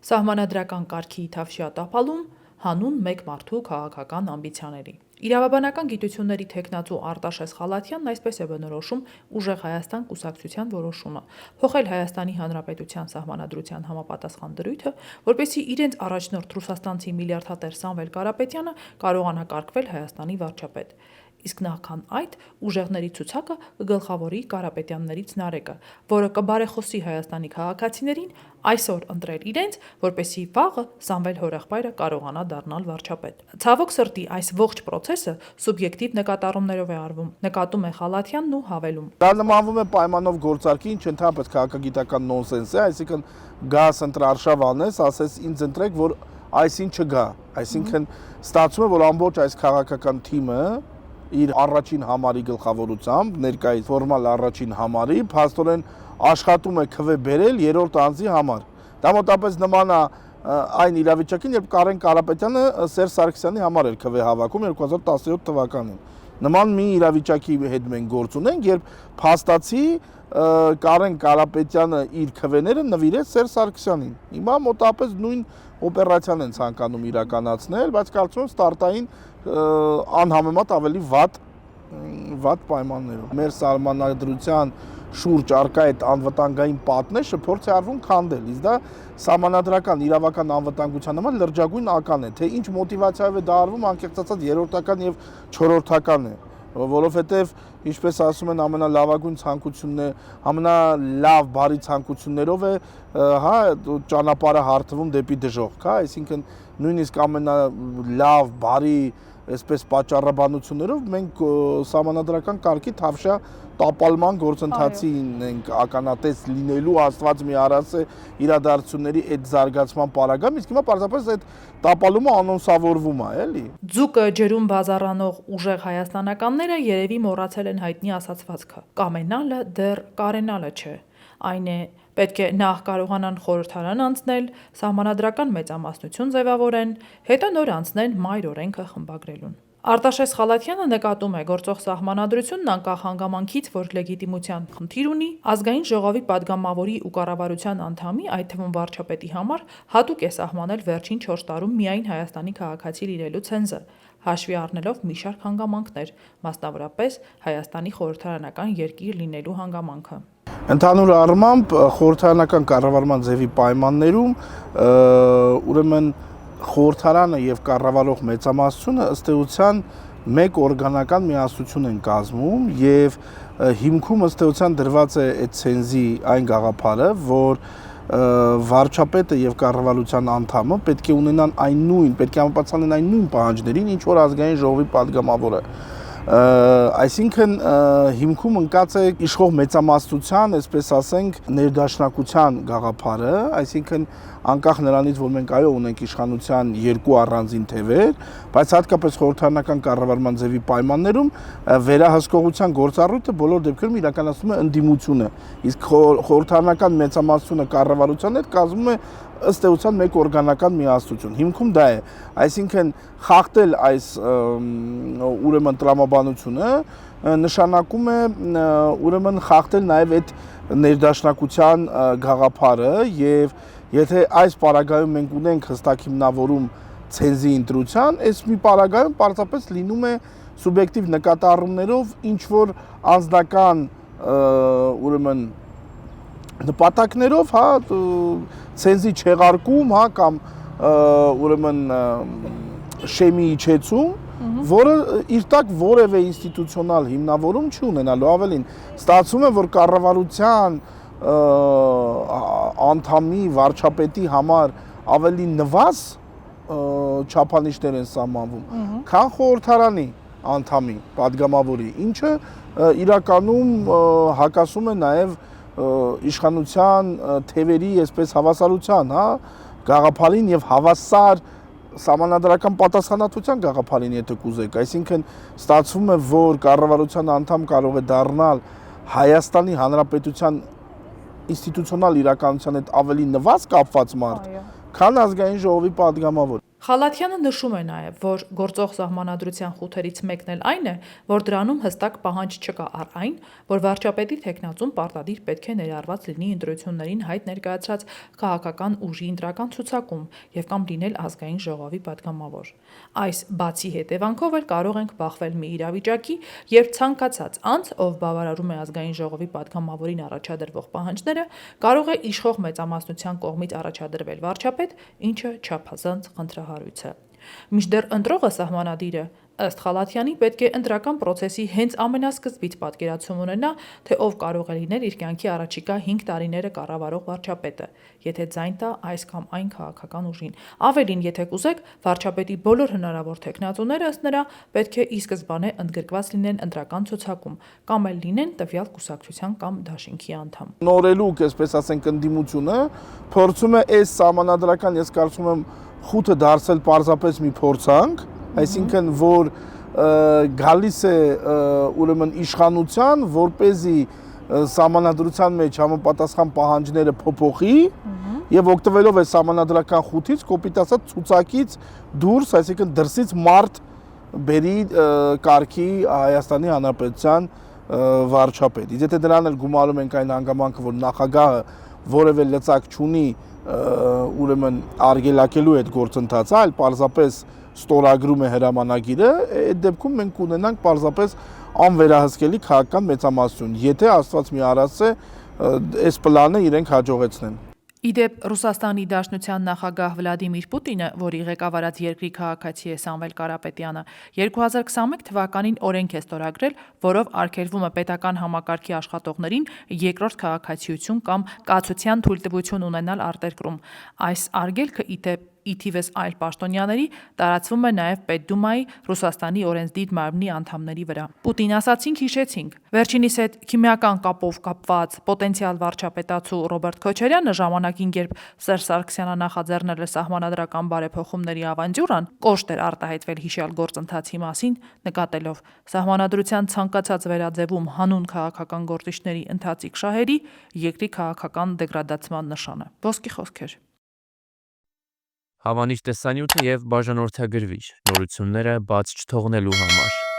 Սահմանադրական կարգի թավշյա տապալում հանուն մեկ մարդու քաղաքական ամբիցիաների։ Իրավաբանական գիտությունների թեկնածու Արտաշես Խալաթյանն այսպես է բնորոշում Ուժեղ Հայաստան կուսակցության որոշումը՝ փոխել Հայաստանի Հանրապետության Սահմանադրության համապատասխան դրույթը, որպեսզի իրենց առաջնորդ ռուսաստանցի միլիարդատեր Սամվել Կարապետյանը կարողանա կարգվել Հայաստանի վարչապետ։ Իսկ նախքան այդ ուժեղների ցուցակը կգլխավորի Կարապետյաններից Նարեկը, որը կբարեխոսի Հայաստանի քաղաքացիներին այսօր ընտրել իրենց, որպեսզի վաղը Սամվել հորեղբայրը կարողանա դառնալ վարչապետ։ Ցավոք սրտի, այս ողջ process-ը սուբյեկտիվ նկատառումներով է արվում, նկատում է Խալաթյանն ու հավելում. Դա նմանվում է պայմանով գործարքի, ինչ ընդհանրապես քաղաքագիտական նոնսենս է, այսինքն գաս ընտրարշավ անես, ասես ինձ ընտրեք, որ այսին չգա, այսինքն ստացվում է, որ ամբողջ այս քաղաքական թիմը իր առաջին համարի գլխավորությամբ, ներկայիս ֆորմալ առաջին համարի, փաստորեն աշխատում է քվե բերել երրորդ անձի համար։ Դա մոտապես նման է այն իրավիճակին, երբ Կարեն Կարապետյանը Սերժ Սարգսյանի համար էր քվե հավաքում 2017 թվականին։ Նման մի իրավիճակի հետ մենք գործ ունենք, երբ փաստացի Կարեն Կարապետյանը իր քվեները նվիրեց Սերժ Սարգսյանին։ Հիմա մոտապես նույն օպերացիան են ցանկանում իրականացնել, բայց կարծում եմ ստարտային անհամեմատ ավելի վատ պայմաններով։ Մեր սահմանադրության շուրջ արկա այդ անվտանգային պատնեշը փորձ է արվում քանդել, իսկ դա սահմանադրական իրավական անվտանգության համար լրջագույն ական է, թե ինչ մոտիվացիայով է դա արվում, անկեղծ ասած երրորդական եւ չորրորդական է, որովհետեւ ինչպես ասում են ամենալավագույն ցանկությունն է, ամենալավ բարի ցանկություններով է, հա, ճանապարհը հարթվում դեպի դժոխք, հա, այսինքն նույնիսկ ամենալավ բարի այսպես պատճառաբանություններով մենք սահմանադրական կարգի թավշյա տապալման գործընթացին ենք ականատես լինելու, Աստված մի արած է իրադարձությունների այդ զարգացման պարագայում, իսկ հիմա պարզապես այդ տապալումը անոնսավորվում է, էլի։ Ձուկը ջրում բազարանող ուժեղ հայաստանականները երևի մոռացել են հայտնի ասացվածքը. կամենալը դեռ կարենալը չէ։ Այն է, պետք է նախ կարողանան խորհրդարան անցնել, սահմանադրական մեծամասնություն ձևավորեն, հետո նոր անցնեն մայր օրենքը խմբագրելուն։ Արտաշես Խալաթյանը նկատում է գործող սահմանադրությունն անկախ հանգամանքից, որ լեգիտիմության խնդիր ունի, ազգային ժողովի падգամավորի ու կառավարության անդամի, այդ թվում վարչապետի համար հատուկ է սահմանել վերջին 4 տարում միայն Հայաստանի քաղաքացի լինելու ցենզը, հաշվի առնելով մի շարք հանգամանքներ, մասնավորապես Հայաստանի խորհրդարանական երկիր լինելու հանգամանքը։ Ընդհանուր առմամբ խորհրդարանական կառավարման ձևի պայմաններում ուրեմն խորհրդարանը եւ կառավարող մեծամասնությունը ըստ էության մեկ օրգանական միասնություն են կազմում եւ հիմքում ըստ էության դրված է այդ ցենզի այն գաղափարը, որ վարչապետը եւ կառավարության անդամը պետք է ունենան պետք է համապատասխանեն այն նույն պահանջներին, ինչ որ ազգային ժողովի падգամավորը։ Այսինքն հիմքում ընկած է իշխող մեծամասնության, այսպես ասենք, ներդաշնակության գաղափարը, այսինքն անկախ նրանից, որ մենք այո ունենք իշխանության երկու առանձին թևեր, բայց հատկապես խորհրդարանական կառավարման ձևի պայմաններում վերահսկողության գործառույթը բոլոր դեպքերում իրականացնում է ընդդիմությունը, իսկ խորհրդարանական մեծամասնությունը կառավարության հետ կազմում է ըստ էության մեկ օրգանական միասնություն։ Հիմքում դա է, այսինքն խախտել այս ուրեմն տրամաբանությունը նշանակում է ուրեմն խախտել նաև այդ ներդաշնակության գաղափարը եւ եթե այս պարագայում մենք ունենք հստակ հիմնավորում ցենզի ընտրության, այս մի պարագայում պարզապես լինում է սուբյեկտիվ նկատառումներով ինչ որ անձնական ուրեմն նպատակներով, հա, ցենզի չեղարկում, հա, կամ ուրեմն շեմի իջեցում, որը իր տակ որևէ ինստիտուցիոնալ հիմնավորում չունենալու, ավելին ստացվում է, որ կառավարության անդամի վարչապետի համար ավելի նվազ չափանիշներ են սահմանվում, քան խորհրդարանի անդամի падգամավորի, ինչը իրականում հակասում է նաև իշխանության թևերի, այսպես հավասարության, հա, գաղափարին եւ հավասար սահմանադրական պատասխանատվության գաղափարին, եթե կուզեք, այսինքն ստացվում է, որ կառավարության անդամ կարող է դառնալ Հայաստանի Հանրապետության ինստիտուցիոնալ իրականության հետ ավելի նվազ կապված մարդ, քան ազգային ժողովի падգամավոր։ Խալաթյանը նշում է նաև, որ գործող սահմանադրության խութերից մեկն էլ այն է, որ դրանում հստակ պահանջ չկա առ այն, որ վարչապետի թեկնածուն պարտադիր պետք է ներառված լինի ընտրություններին հայտ ներկայացրած քաղաքական ուժի ընտրական ցուցակում եւ կամ լինել ազգային ժողովի պատգամավոր։ Այս բացի հետևանքով էլ կարող ենք բախվել մի իրավիճակի, երբ ցանկացած անձ, ով բավարարում է ազգային ժողովի պատգամավորին առաջադրվող պահանջները, կարող է իշխող մեծամասնության կողմից առաջադրվել վարչապետ, ինչը չափազանց խնդրահարույց է։ Մինչդեռ ընտրողը սահմանադիրը, ըստ Խալաթյանի, պետք է ընտրական պրոցեսի հենց ամենասկզբից պատկերացում ունենա, թե ով կարող է լինել իր կյանքի առաջիկա 5 տարիները կառավարող վարչապետը, եթե ձայն տա այս կամ այն քաղաքական ուժին։ Ավելին, եթե կուզեք, վարչապետի բոլոր հնարավոր թեկնածուները ըստ նրա պետք է ի սկզբանե ընդգրկված լինեն ընտրական ցուցակում կամ էլ լինեն տվյալ կուսակցության կամ դաշինքի անդամ։ Նորելուկ, այսպես ասենք, ընդդիմությունը փորձում է այս սահմանադրական, ես կարծում եմ, խութը դարձել պարզապես մի փորձանք, այսինքն որ գալիս է ուրեմն իշխանության, որպեսզի սահմանադրության մեջ համապատասխան պահանջները փոփոխի եւ օգտվելով այս սահմանադրական խութից, կոպիտ ասած, ցուցակից դուրս, այսինքն դրսից մարդ բերի կարգի Հայաստանի Հանրապետության վարչապետ։ Իսկ եթե դրան էլ գումարում ենք այն հանգամանքը, որ նախագահը որևէ լծակ չունի ուրեմն արգելակելու այդ գործընթացը, այլ պարզապես ստորագրում է հրամանագիրը, այդ դեպքում մենք կունենանք պարզապես անվերահսկելի քաղաքական մեծամասնություն, եթե Աստված մի արածը այս պլանը իրենք հաջողեցնեն։ Իդեպ Ռուսաստանի Դաշնության նախագահ Վլադիմիր Պուտինը, որի ղեկավարած երկրի քաղաքացի է Սամվել Կարապետյանը, 2021 թվականին օրենք է ստորագրել, որով արգելվում է պետական համակարգի աշխատողներին երկրորդ քաղաքացիություն կամ կացության թույլտվություն ունենալ արտերկրում։ Այս արգելքը ի թիվս այլ պաշտոնյաների տարածվում է նաև Պետդումայի Ռուսաստանի օրենսդիր մարմնի անդամների վրա։ Պուտին ասացինք, հիշեցինք։ Վերջինիս հետ քիմիական կապով կապված պոտենցիալ վարչապետացու Ռոբերտ Քոչարյանը ժամանակին, երբ Սերժ Սարգսյանը նախաձեռնել է սահմանադրական բարեփոխումների ավանջուրան, կոշտ էր արտահայտվել հիշյալ գործընթացի մասին, նկատելով սահմանադրության ցանկացած վերաձևում հանուն քաղաքական գործիչների ընթացիկ շահերի երկրի քաղաքական դեգրադացման նշան է։ Ոսկի խոսքեր։ Հավանիչ տեսանյութը եւ բաժանորդագրվիչ նորությունները բաց չթողնելու համար։